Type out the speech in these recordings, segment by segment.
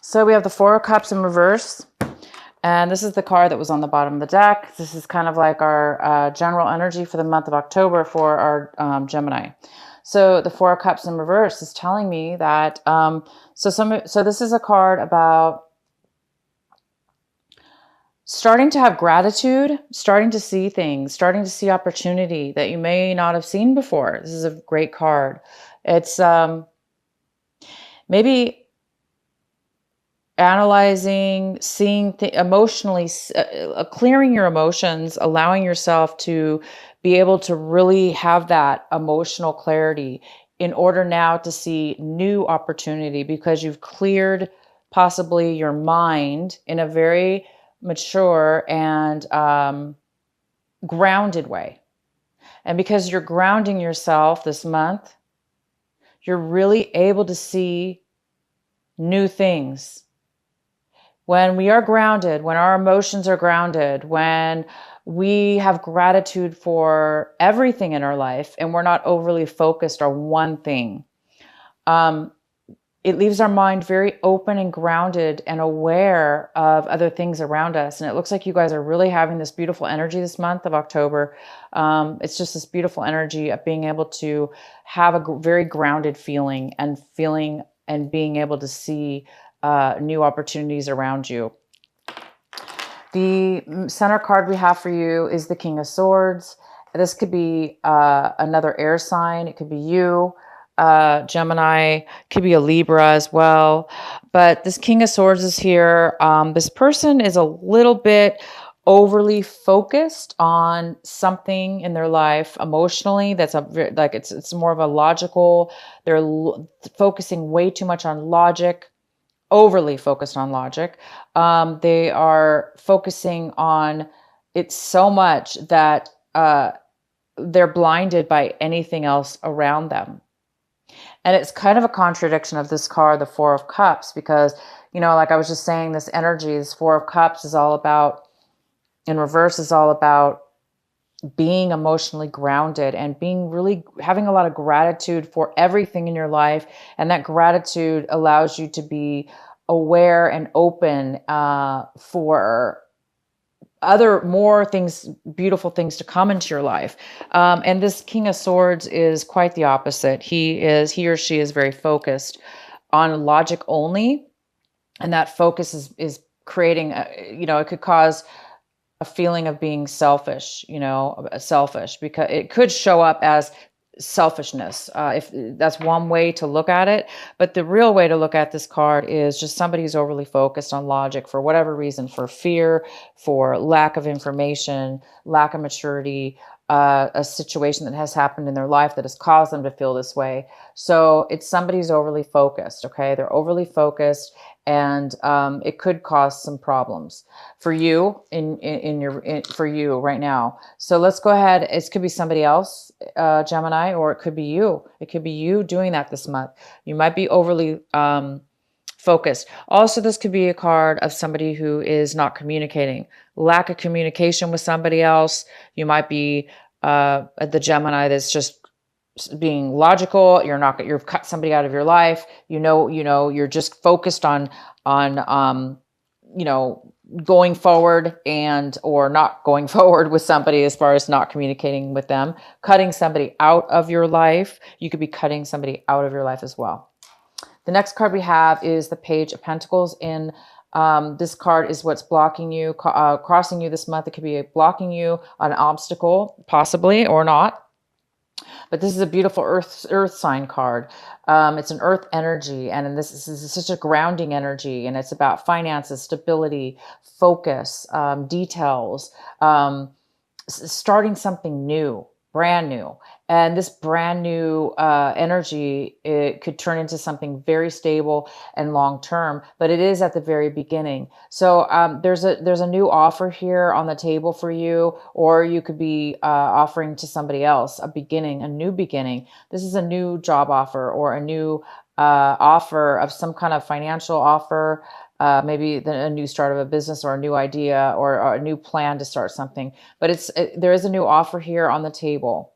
So we have the Four of Cups in reverse. And this is the card that was on the bottom of the deck. This is kind of like our general energy for the month of October for our Gemini. So the Four of Cups in reverse is telling me that, so this is a card about starting to have gratitude, starting to see things, starting to see opportunity that you may not have seen before. This is a great card. It's maybe analyzing, seeing emotionally, clearing your emotions, allowing yourself to be able to really have that emotional clarity in order now to see new opportunity because you've cleared possibly your mind in a very mature and grounded way. And because you're grounding yourself this month, you're really able to see new things. When we are grounded, when our emotions are grounded, when we have gratitude for everything in our life and we're not overly focused on one thing, it leaves our mind very open and grounded and aware of other things around us. And it looks like you guys are really having this beautiful energy this month of October. It's just this beautiful energy of being able to have a very grounded feeling and being able to see new opportunities around you. The center card we have for you is the King of Swords. This could be another air sign. It could be you, Gemini, could be a Libra as well. But this King of Swords is here. This person is a little bit overly focused on something in their life emotionally. That's like it's more of a logical. They're focusing way too much on logic, overly focused on logic. They are focusing on it so much that they're blinded by anything else around them. And it's kind of a contradiction of this card, the Four of Cups, because, like I was just saying, this energy, this Four of Cups is all about, in reverse, is all about being emotionally grounded and being really having a lot of gratitude for everything in your life. And that gratitude allows you to be aware and open for more things, beautiful things to come into your life. And this King of Swords is quite the opposite. He or she is very focused on logic only. And that focus is creating, it could cause a feeling of being selfish, selfish, because it could show up as selfishness. If that's one way to look at it, but the real way to look at this card is just somebody who's overly focused on logic for whatever reason, for fear, for lack of information, lack of maturity, a situation that has happened in their life that has caused them to feel this way. So it's somebody who's overly focused. Okay. They're overly focused and it could cause some problems for you for you right now. So let's go ahead. It could be somebody else, Gemini, or it could be you. It could be you doing that this month. You might be overly focused. Also, this could be a card of somebody who is not communicating, lack of communication with somebody else. You might be the Gemini that's just being logical. You've cut somebody out of your life. You're just focused on going forward or not going forward with somebody as far as not communicating with them, cutting somebody out of your life. You could be cutting somebody out of your life as well. The next card we have is the Page of Pentacles. In this card is what's blocking you, crossing you this month. It could be blocking you, an obstacle, possibly, or not. But this is a beautiful earth sign card. It's an earth energy, and this is such a grounding energy, and it's about finances, stability, focus, details, starting something new, brand new. And this brand new energy, it could turn into something very stable and long term, but it is at the very beginning. So there's a new offer here on the table for you, or you could be offering to somebody else a new beginning. This is a new job offer or a new offer of some kind of financial offer. Maybe a new start of a business or a new idea or a new plan to start something. But there is a new offer here on the table,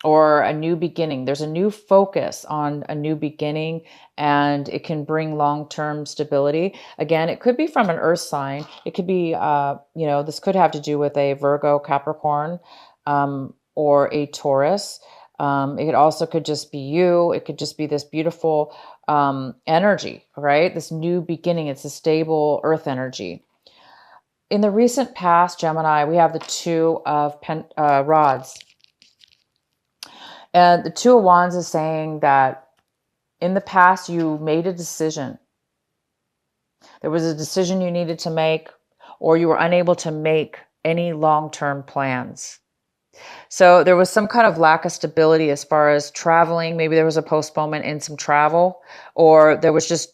or a new beginning. There's a new focus on a new beginning, and it can bring long-term stability. Again, it could be from an earth sign. It could be, this could have to do with a Virgo, Capricorn, or a Taurus. It also could just be you. It could just be this beautiful energy, right? This new beginning. It's a stable earth energy. In the recent past, Gemini, we have the Two of Rods. And the Two of Wands is saying that in the past, you made a decision. There was a decision you needed to make, or you were unable to make any long-term plans. So there was some kind of lack of stability as far as traveling. Maybe there was a postponement in some travel, or there was just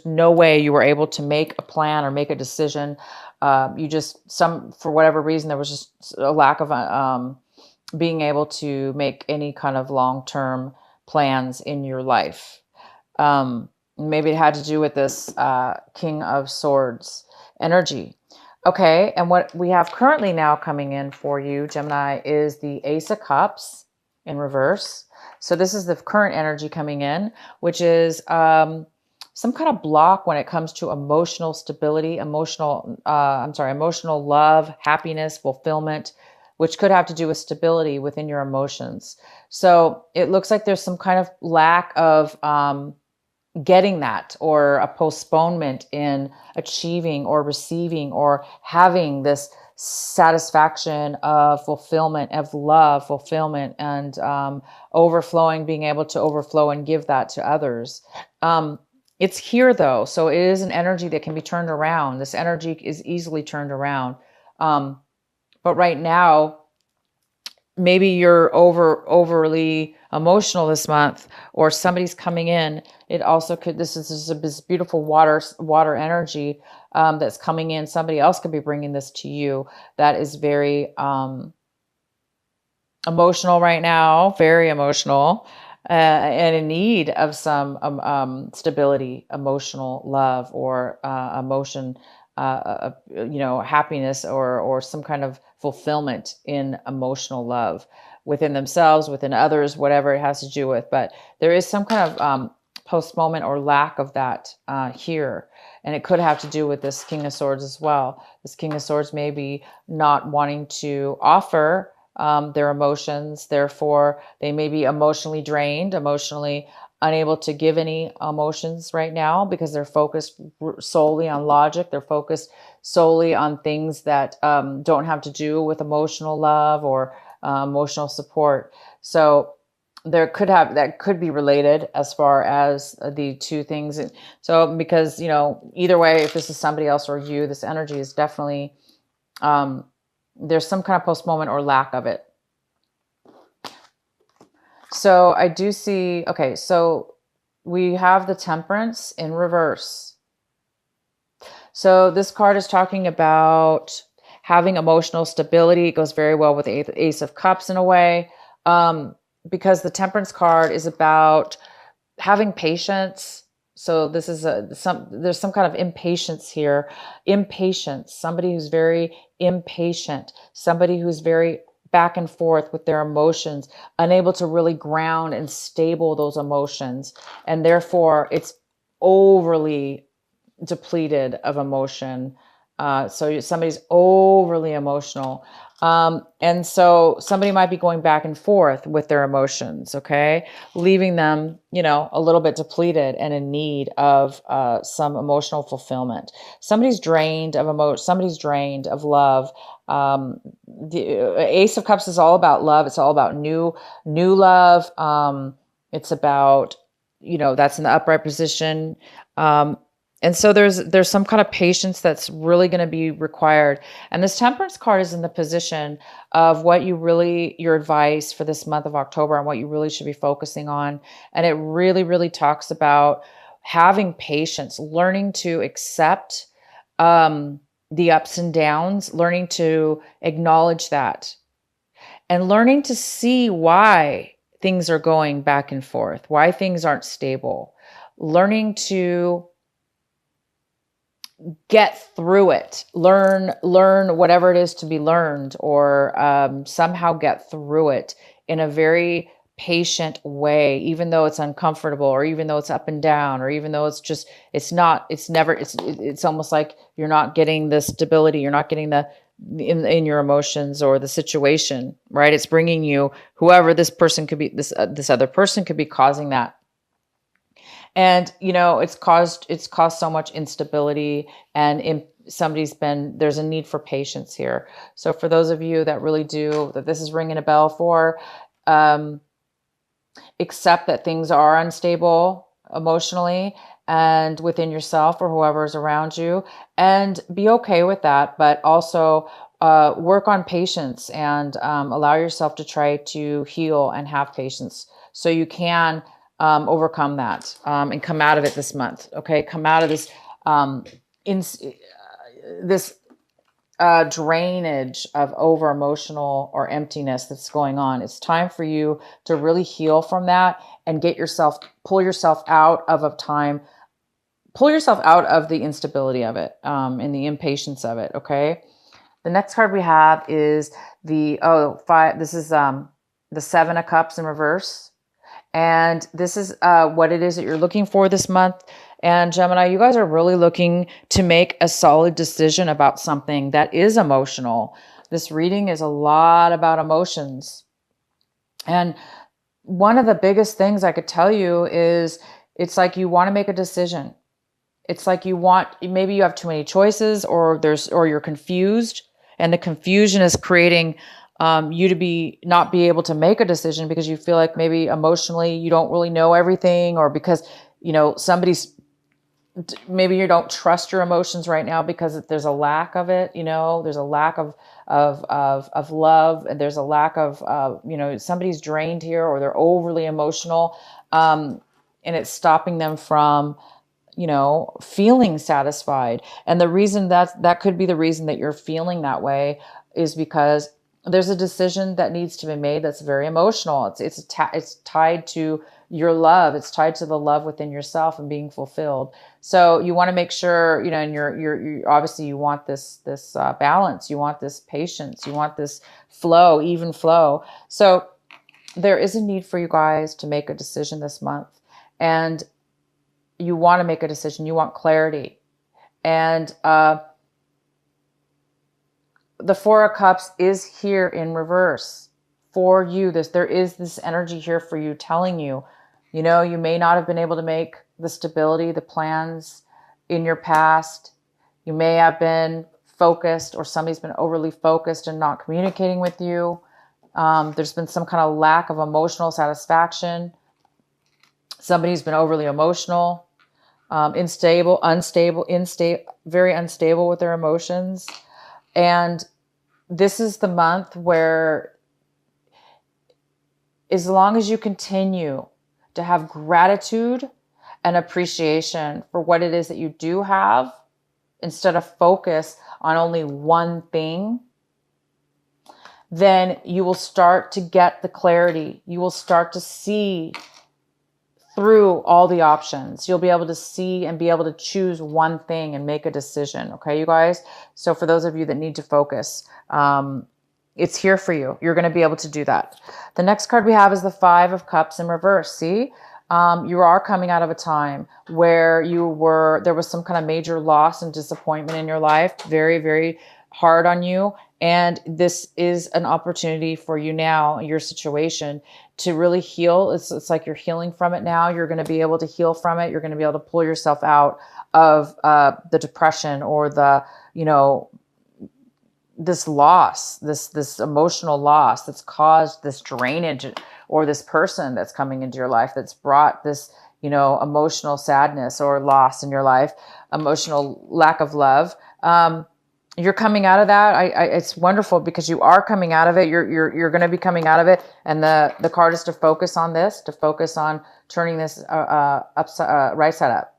no way you were able to make a plan or make a decision. For whatever reason, there was just a lack of being able to make any kind of long-term plans in your life. Maybe it had to do with this King of Swords energy. Okay, and what we have currently now coming in for you, Gemini, is the Ace of Cups in reverse. So this is the current energy coming in, which is some kind of block when it comes to emotional stability, emotional love, happiness, fulfillment, which could have to do with stability within your emotions. So it looks like there's some kind of lack of getting that, or a postponement in achieving or receiving or having this satisfaction of fulfillment, of love, fulfillment, and overflowing, being able to overflow and give that to others. It's here though. So it is an energy that can be turned around. This energy is easily turned around. But right now, maybe you're overly emotional this month, or somebody's coming in. It also could, this is this beautiful water energy that's coming in. Somebody else could be bringing this to you that is very emotional right now, very emotional, and in need of some stability, emotional love, or emotion, happiness, or some kind of fulfillment in emotional love within themselves, within others, whatever it has to do with. But there is some kind of postponement or lack of that here. And it could have to do with this King of Swords as well. This King of Swords may be not wanting to offer their emotions. Therefore, they may be emotionally drained, emotionally unable to give any emotions right now, because they're focused solely on logic. They're focused solely on things that don't have to do with emotional love or emotional support. So that could be related as far as the two things. So because, either way, if this is somebody else or you, this energy is definitely, there's some kind of postponement or lack of it. So I do see, okay, so we have the Temperance in reverse. So this card is talking about having emotional stability. It goes very well with the Ace of Cups in a way, because the Temperance card is about having patience. So this is there's some kind of impatience here. Impatience, somebody who's very impatient, somebody who's very back and forth with their emotions, unable to really ground and stable those emotions. And therefore it's overly depleted of emotion. So somebody's overly emotional. And so somebody might be going back and forth with their emotions, okay? Leaving them, a little bit depleted and in need of some emotional fulfillment. Somebody's drained of emotion. Somebody's drained of love. The Ace of Cups is all about love. It's all about new love. It's about, that's in the upright position. And so there's some kind of patience that's really going to be required. And this Temperance card is in the position of your advice for this month of October, and what you really should be focusing on. And it really, really talks about having patience, learning to accept the ups and downs, learning to acknowledge that, and learning to see why things are going back and forth, why things aren't stable, learning to get through it, learn whatever it is to be learned, or somehow get through it in a very patient way, even though it's uncomfortable, or even though it's up and down, or even though it's almost like you're not getting the stability, you're not getting the in your emotions or the situation, right? It's bringing you whoever this person could be, this other person could be causing that. And it's caused so much instability, and there's a need for patience here. So for those of you that really do, that this is ringing a bell for, um, accept that things are unstable emotionally and within yourself or whoever is around you, and be okay with that, but also work on patience, and allow yourself to try to heal and have patience so you can overcome that, and come out of it this month. Okay, come out of this in this drainage of over emotional or emptiness that's going on. It's time for you to really heal from that and pull yourself out of the instability of it, and the impatience of it. Okay. The next card we have is the five. This is the Seven of Cups in reverse. And this is what it is that you're looking for this month. And Gemini, you guys are really looking to make a solid decision about something that is emotional. This reading is a lot about emotions. And one of the biggest things I could tell you is it's like you want to make a decision. It's like maybe you have too many choices, or you're confused, and the confusion is creating you to not be able to make a decision because you feel like maybe emotionally you don't really know everything, or because maybe you don't trust your emotions right now because there's a lack of it. There's a lack of love, and there's a lack of somebody's drained here, or they're overly emotional, and it's stopping them from feeling satisfied. And the reason that could be the reason that you're feeling that way is because there's a decision that needs to be made that's very emotional. It's tied to your love. It's tied to the love within yourself and being fulfilled. So you want to make sure, and you're obviously you want this balance. You want this patience. You want this flow, even flow. So there is a need for you guys to make a decision this month, and you want to make a decision. You want clarity, and the Four of Cups is here in reverse for you. There is this energy here for you, telling you, you may not have been able to make the stability, the plans in your past. You may have been focused, or somebody's been overly focused and not communicating with you. There's been some kind of lack of emotional satisfaction. Somebody's been overly emotional, very unstable with their emotions. And this is the month where, as long as you continue to have gratitude and appreciation for what it is that you do have, instead of focus on only one thing, then you will start to get the clarity. You will start to see through all the options. You'll be able to see and be able to choose one thing and make a decision. Okay, you guys? So for those of you that need to focus, it's here for you. You're going to be able to do that. The next card we have is the Five of Cups in reverse. See, you are coming out of a time where there was some kind of major loss and disappointment in your life. Very, very hard on you. And this is an opportunity for you now, your situation, to really heal. It's like you're healing from it now. You're going to be able to heal from it. You're going to be able to pull yourself out of the depression, or this loss, this emotional loss that's caused this drainage, or this person that's coming into your life that's brought this, emotional sadness or loss in your life, emotional lack of love. You're coming out of that. It's wonderful because you are coming out of it. You're going to be coming out of it. And the card is to focus on this, to focus on turning this right side up,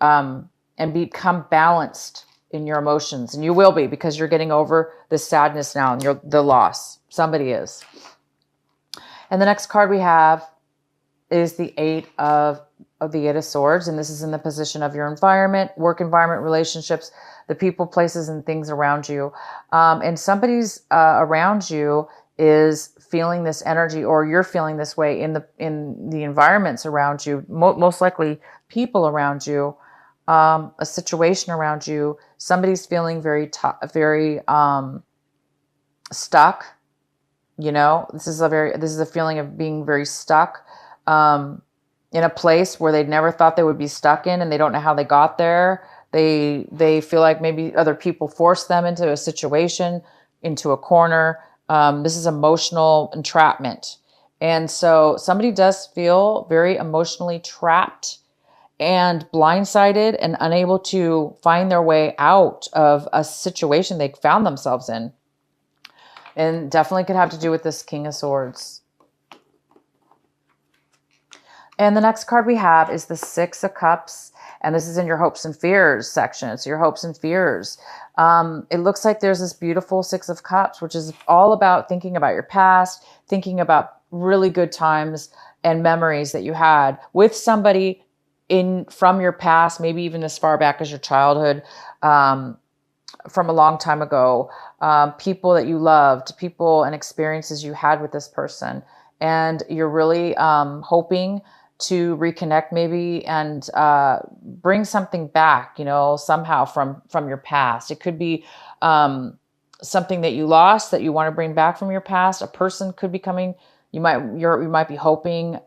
and become balanced in your emotions. And you will be, because you're getting over the sadness now and the loss. Somebody is. And the next card we have is the Eight of Swords. And this is in the position of your environment, work environment, relationships, the people, places, and things around you. And somebody's around you is feeling this energy, or you're feeling this way in the environments around you, most likely people around you, a situation around you. Somebody's feeling very stuck. This is a feeling of being very stuck, in a place where they never thought they would be stuck in, and they don't know how they got there. They feel like maybe other people forced them into a situation, into a corner. This is emotional entrapment. And so somebody does feel very emotionally trapped and blindsided and unable to find their way out of a situation they found themselves in. And definitely could have to do with this King of Swords. And the next card we have is the Six of Cups. And this is in your hopes and fears section. So your hopes and fears. It looks like there's this beautiful Six of Cups, which is all about thinking about your past, thinking about really good times and memories that you had with somebody from your past, maybe even as far back as your childhood, from a long time ago, people that you loved, people and experiences you had with this person. And you're really hoping to reconnect maybe and bring something back, somehow from your past. It could be something that you lost that you want to bring back from your past. A person could be coming. You might be hoping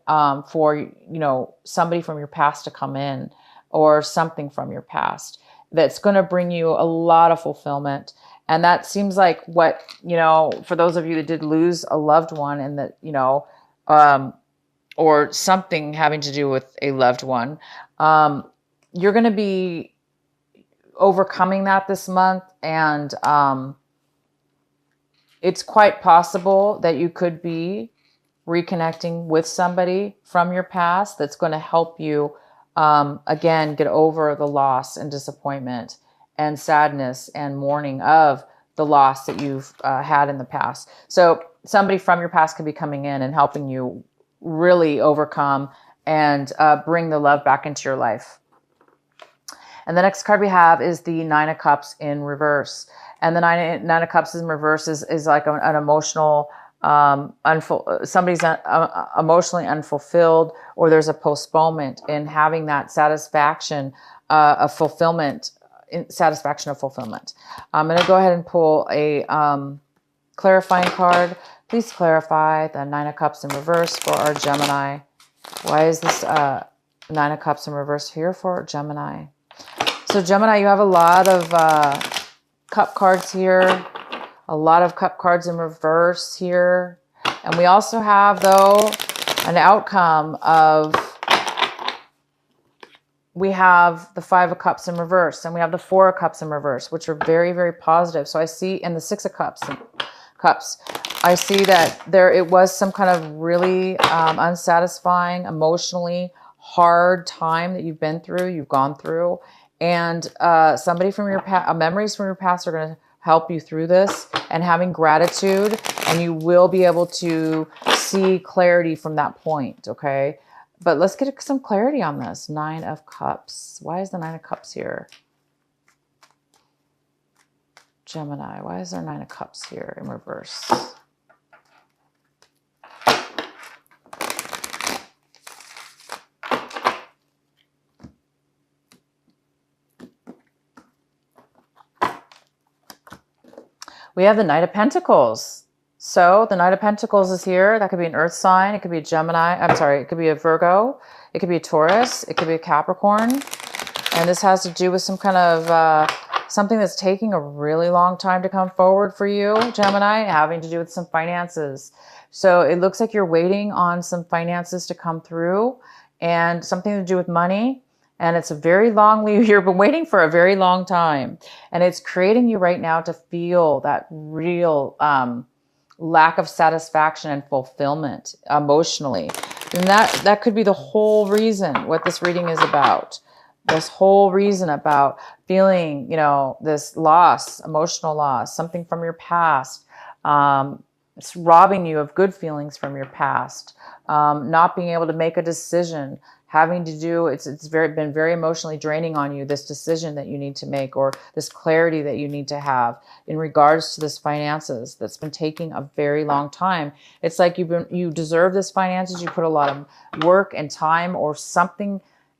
for somebody from your past to come in, or something from your past that's going to bring you a lot of fulfillment. And that seems like what, for those of you that did lose a loved one, and that, or something having to do with a loved one, you're going to be overcoming that this month. And it's quite possible that you could be reconnecting with somebody from your past that's going to help you, again, get over the loss and disappointment and sadness and mourning of the loss that you've had in the past. So somebody from your past could be coming in and helping you really overcome and bring the love back into your life. And the next card we have is the Nine of Cups in reverse. And the Nine of Cups in reverse is like an emotional, somebody's emotionally unfulfilled, or there's a postponement in having that satisfaction of fulfillment. Satisfaction of fulfillment. I'm going to go ahead and pull a clarifying card. Please clarify the Nine of Cups in reverse for our Gemini. Why is this Nine of Cups in reverse here for Gemini? So Gemini, you have a lot of cup cards here, a lot of cup cards in reverse here. And we also have, though, an outcome of, we have the Five of Cups in reverse, and we have the Four of Cups in reverse, which are very, very positive. So I see in the Six of Cups, I see that it was some kind of really unsatisfying, emotionally hard time that you've gone through. And somebody from your past, memories from your past are going to help you through this, and having gratitude, and you will be able to see clarity from that point, okay? But let's get some clarity on this. Nine of Cups. Why is the Nine of Cups here? Gemini, why is there Nine of Cups here in reverse? We have the Knight of Pentacles. So the Knight of Pentacles is here. That could be an earth sign. It could be a Gemini. I'm sorry. It could be a Virgo. It could be a Taurus. It could be a Capricorn. And this has to do with some kind of something that's taking a really long time to come forward for you, Gemini, having to do with some finances. So it looks like you're waiting on some finances to come through, and something to do with money. And it's a very long, you've been waiting for a very long time. And it's creating you right now to feel that real lack of satisfaction and fulfillment emotionally. And that could be the whole reason what this reading is about. This whole reason about feeling, this loss, emotional loss, something from your past. It's robbing you of good feelings from your past. Not being able to make a decision having to do, it's been very emotionally draining on you, this decision that you need to make, or this clarity that you need to have in regards to this finances that's been taking a very long time. It's like you deserve this finances. You put a lot of work and time or something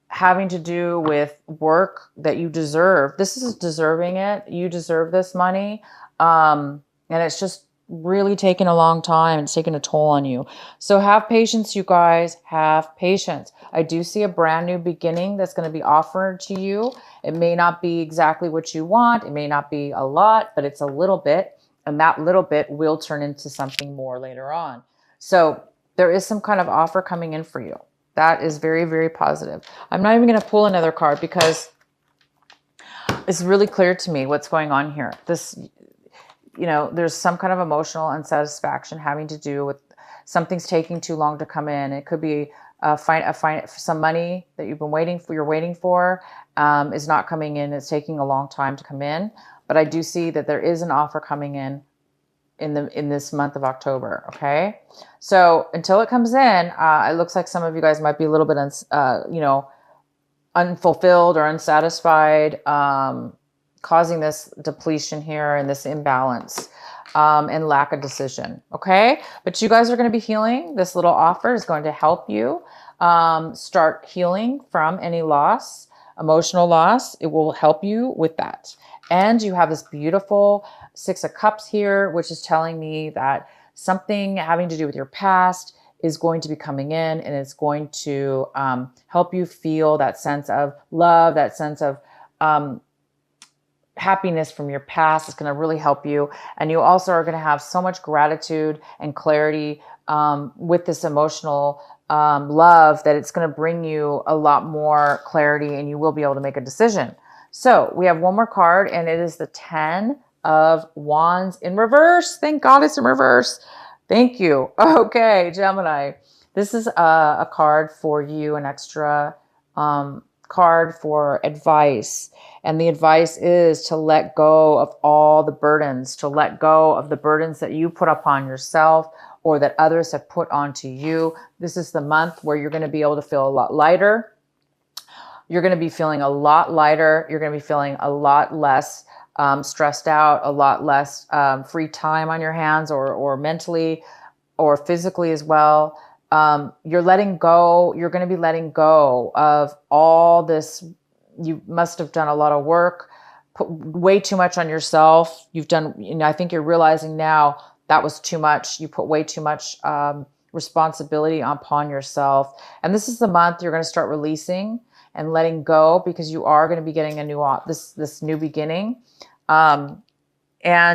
having to do with work that you deserve. This is deserving it. You deserve this money. And it's just really taken a long time. It's taken a toll on you. So have patience, you guys. Have patience. I do see a brand new beginning that's going to be offered to you. It may not be exactly what you want. It may not be a lot, but it's a little bit. And that little bit will turn into something more later on. So there is some kind of offer coming in for you. That is very, very positive. I'm not even going to pull another card because it's really clear to me what's going on here. This, there's some kind of emotional unsatisfaction having to do with something's taking too long to come in. It could be some money that you're waiting for is not coming in. It's taking a long time to come in. But I do see that there is an offer coming in this month of October. Okay. So until it comes in, it looks like some of you guys might be a little bit, unfulfilled or unsatisfied, causing this depletion here and this imbalance, and lack of decision. Okay. But you guys are going to be healing. This little offer is going to help you, start healing from any loss, emotional loss. It will help you with that. And you have this beautiful 6 of Cups here, which is telling me that something having to do with your past is going to be coming in, and it's going to help you feel that sense of love, that sense of happiness from your past. It's going to really help you. And you also are going to have so much gratitude and clarity with this emotional love that it's going to bring you a lot more clarity, and you will be able to make a decision. So we have one more card, and it is the 10 of Wands in reverse. Thank God it's in reverse. Thank you. Okay, Gemini. This is a card for you, an extra card for advice. And the advice is to let go of all the burdens, to let go of the burdens that you put upon yourself or that others have put onto you. This is the month where you're going to be able to feel a lot lighter. You're going to be feeling a lot lighter. You're going to be feeling a lot less stressed out, a lot less free time on your hands, or mentally or physically as well. You're letting go. You're going to be letting go of all this. You must have done a lot of work, put way too much on yourself. You've done, I think you're realizing now that was too much. You put way too much responsibility upon yourself. And this is the month you're going to start releasing and letting go, because you are going to be getting a new this new beginning, and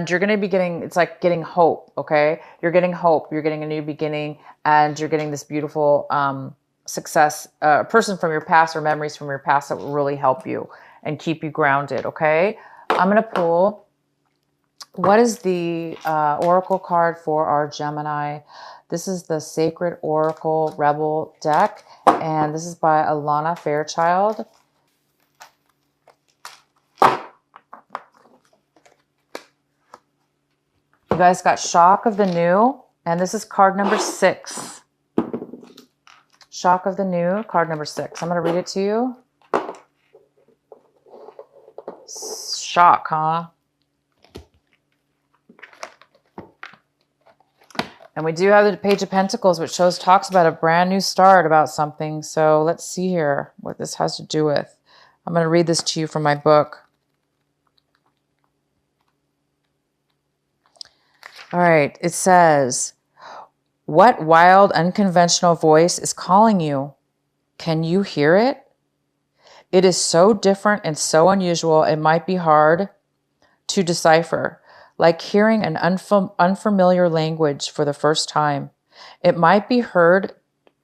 you're going to be getting, it's like getting hope. Okay, you're getting hope. You're getting a new beginning, and you're getting this beautiful success, person from your past or memories from your past that will really help you and keep you grounded. Okay, I'm going to pull. What is the oracle card for our Gemini? This is the Sacred Oracle Rebel deck, and this is by Alana Fairchild. You guys got Shock of the New, and this is card number 6. Shock of the New, card number 6. I'm going to read it to you. Shock, huh? And we do have the Page of Pentacles, which talks about a brand new start, about something. So let's see here what this has to do with. I'm going to read this to you from my book. All right. It says, what wild, unconventional voice is calling you? Can you hear it? It is so different and so unusual, it might be hard to decipher. Like hearing an unfamiliar language for the first time. It might be hard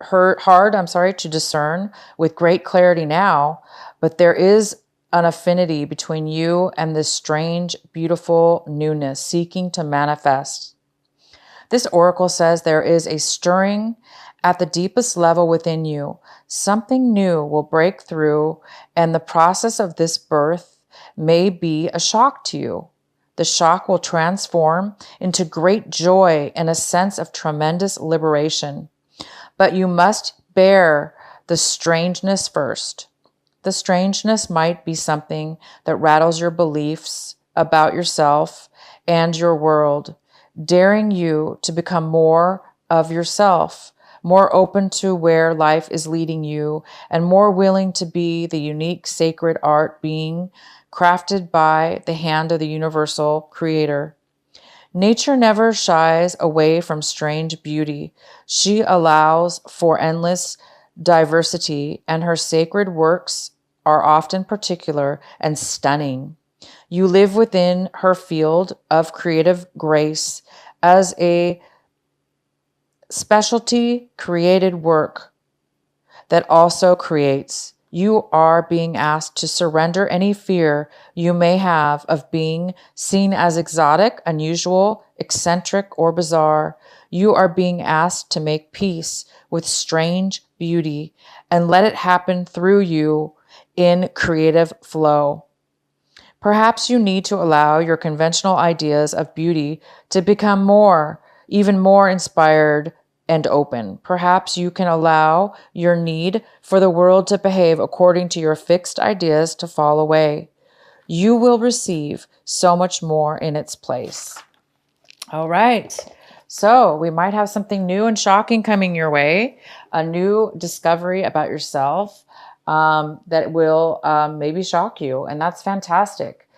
to discern with great clarity now, but there is an affinity between you and this strange, beautiful newness seeking to manifest. This oracle says there is a stirring at the deepest level within you. Something new will break through, and the process of this birth may be a shock to you. The shock will transform into great joy and a sense of tremendous liberation. But you must bear the strangeness first. The strangeness might be something that rattles your beliefs about yourself and your world, daring you to become more of yourself, more open to where life is leading you, and more willing to be the unique sacred art being crafted by the hand of the universal creator. Nature never shies away from strange beauty. She allows for endless diversity, and her sacred works are often particular and stunning. You live within her field of creative grace as a specialty created work that also creates. You are being asked to surrender any fear you may have of being seen as exotic, unusual, eccentric, or bizarre. You are being asked to make peace with strange beauty and let it happen through you in creative flow. Perhaps you need to allow your conventional ideas of beauty to become even more inspired and open. Perhaps you can allow your need for the world to behave according to your fixed ideas to fall away. You will receive so much more in its place. All right. So we might have something new and shocking coming your way, a new discovery about yourself that will maybe shock you. And that's fantastic.